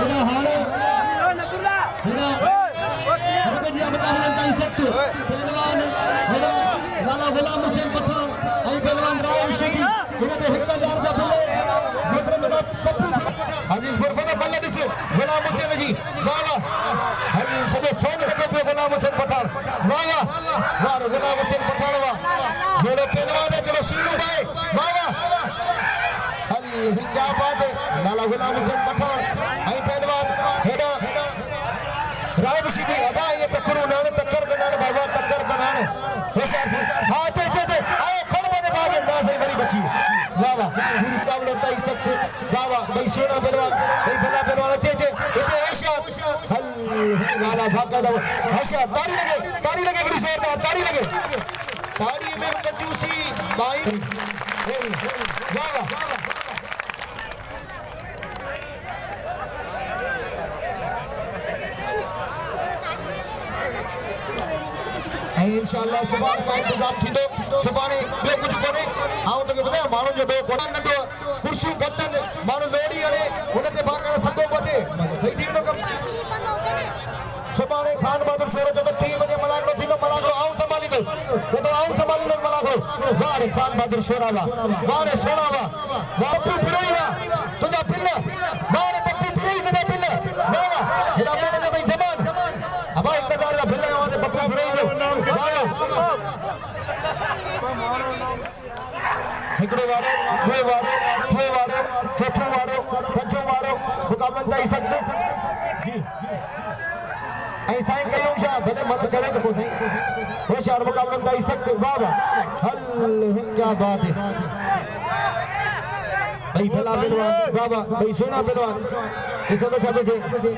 हेॾा हाणे हेॾा रुपए जी मुक़ाबले ताईं सख्त पहलवान हेॾा लाला गुलाम हुसैन पठान ऐं पहलवान राम शेखी हिन ते 1000 रुपया मिले मोहतरम पप्पू अजीज गुरफत बल्ल ॾिस गुलाम हुसैन जी वाह हल सॼो सोन लॻो पियो गुलाम हुसैन पठान वाह वाह गुलाम हुसैन पठान वाह जहिड़ो पहलवान आहे जहिड़ो सुहिणो भाई वाह हल क्या बात है लाला गुलाम हुसैन पठान ऐं पहलवान हेॾा राम शेखी अदा ये टकरू नाने टक्कर कनाने बाबा टक्कर कनाने होशियार हां ते आओ खड़ बने बाबा ना सही बड़ी बची वाह वाह पूरी मुकाबले ताईं सख्त वाह वाह भाई सोना पहलवान भाई भला पहलवान ते होशियार हल लाला भागा दो होशियार ताड़ी लगे बड़ी जोरदार ताड़ी लगे ताड़ी में कंजूसी भाई वाह वाह इंशाअल्लाह सुभाणे का इंतजाम थींदो सुभाणे ॿियो कुझु कोन्हे ऐं तोखे ॿुधायां माण्हुनि जो ॿियो कोन्हे नंढो कुर्सियूं घटनि माण्हू लोड़ी हणे हुन ते बाक़ाइदा सघो वधे सही थी वेंदो कमु सुभाणे खान बहादुर शोर जो 3 बजे मलाखड़ो थींदो मलाखड़ो आऊं संभालींदुसि मलाखड़ो वाह खान बहादुर शोरा वाह वाह सोना वाह पप्पू फिरोई वाह तुंहिंजा पिल वाह पप्पू फिरोई तुंहिंजा पिल वाह हेॾा मोन जो भई जमान अब 1000 का बिल आवाज पप्पू फिरोई जो हिकड़ो वारो ॿियो वारो टे वारो चौथो वारो पंजो वारो मुक़ाबलनि ताईं सख्त जी ऐं साईं कयूं छा भले मत चढ़े त पोइ साईं होशियार मुक़ाबलनि ताईं सख्त वाह वाह हल क्या बात है भाई भला पहलवान वाह वाह भाई सोना पहलवान ॾिसो त छा थो थिए